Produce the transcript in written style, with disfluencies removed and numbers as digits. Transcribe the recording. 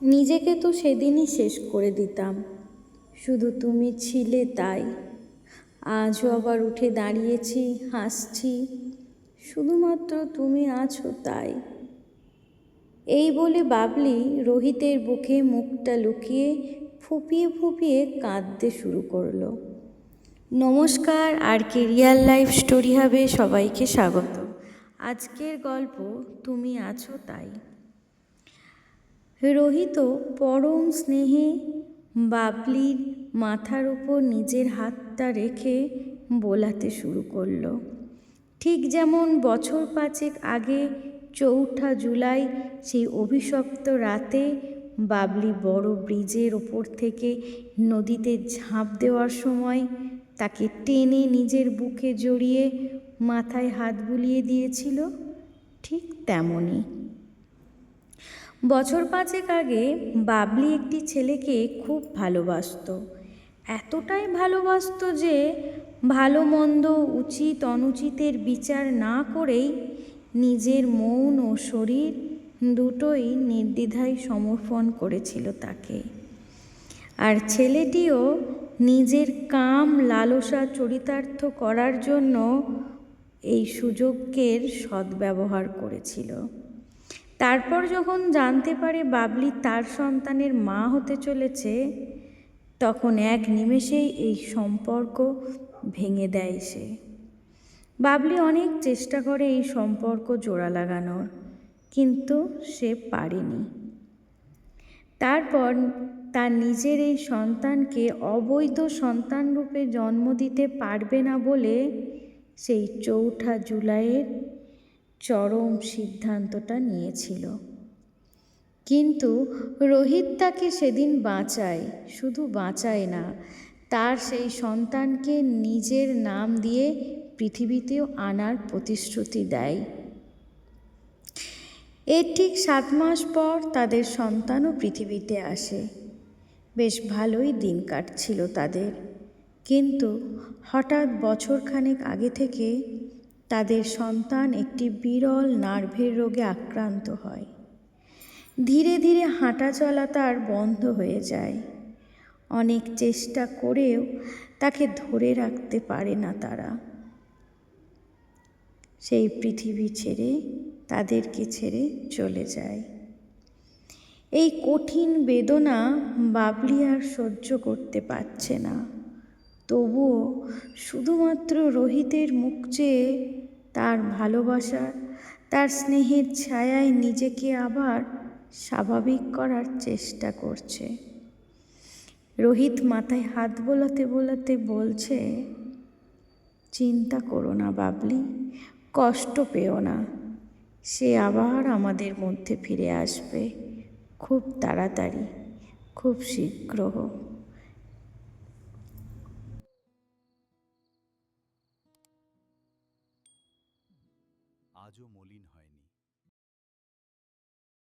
নিজেকে তো সেদিনই শেষ করে দিতাম, শুধু তুমি ছিলে তাই। আজও আবার উঠে দাঁড়িয়েছি, হাসছি, শুধুমাত্র তুমি আছো তাই। এই বলে বাবলি রোহিতের বুকে মুখটা লুকিয়ে ফুপিয়ে ফুপিয়ে কাঁদতে শুরু করলো। নমস্কার, আর কি রিয়াল লাইফ স্টোরি হবে সবাইকে স্বাগত। আজকের গল্প তুমি আছো তাই। রোহিত পরম স্নেহে বাবলির মাথার উপর নিজের হাতটা রেখে বোলাতে শুরু করলো, ঠিক যেমন বছর 5 আগে 4 জুলাই সেই অভিশপ্ত রাতে বাবলি বড় ব্রিজের ওপর থেকে নদীতে ঝাঁপ দেওয়ার সময় তাকে টেনে নিজের বুকে জড়িয়ে মাথায় হাত বুলিয়ে দিয়েছিল। ঠিক তেমনই বছর 5 আগে বাবলি একটি ছেলেকে খুব ভালোবাসতো। এতটাই ভালোবাসতো যে ভালো মন্দ উচিত অনুচিতের বিচার না করেই নিজের মন ও শরীর দুটোই নির্দ্বিধায় সমর্পণ করেছিল তাকে। আর ছেলেটিও নিজের কাম লালসা চরিতার্থ করার জন্য এই সুযোগের সদ্ব্যবহার করেছিল। তারপর যখন জানতে পারে বাবলি তার সন্তানের মা হতে চলেছে, তখন এক নিমেষেই এই সম্পর্ক ভেঙে দেয় সে। বাবলি অনেক চেষ্টা করে এই সম্পর্ক জোড়া লাগানোর, কিন্তু সে পারেনি। তারপর তার নিজের এই সন্তানকে অবৈধ সন্তান রূপে জন্ম দিতে পারবে না বলে সেই 4 জুলাইয়ের চরম সিদ্ধান্তটা নিয়েছিল। কিন্তু রোহিত তাকে সেদিন বাঁচায়, শুধু বাঁচায় না, তার সেই সন্তানকে নিজের নাম দিয়ে পৃথিবীতেও আনার প্রতিশ্রুতি দেয়। এর ঠিক 7 মাস পর তাদের সন্তানও পৃথিবীতে আসে। বেশ ভালোই দিন কাটছিল তাদের, কিন্তু হঠাৎ বছরখানেক আগে থেকে তাদের সন্তান একটি বিরল নার্ভের রোগে আক্রান্ত হয়। ধীরে ধীরে হাঁটা চলা তার বন্ধ হয়ে যায়। অনেক চেষ্টা করেও তাকে ধরে রাখতে পারে না তারা। সেই পৃথিবী ছেড়ে, তাদেরকে ছেড়ে চলে যায়। এই কঠিন বেদনা বাবলি আর সহ্য করতে পারছে না। তবুও শুধুমাত্র রোহিতের মুখ চেয়ে, তার ভালোবাসার, তার স্নেহের ছায়ায় নিজেকে আবার স্বাভাবিক করার চেষ্টা করছে। রোহিত মাথায় হাত বোলাতে বোলাতে বলছে, চিন্তা করো না বাবলি, কষ্ট পেও না, সে আবার আমাদের মধ্যে ফিরে আসবে, খুব তাড়াতাড়ি, খুব শীঘ্র। আজও মলিন হয়নি।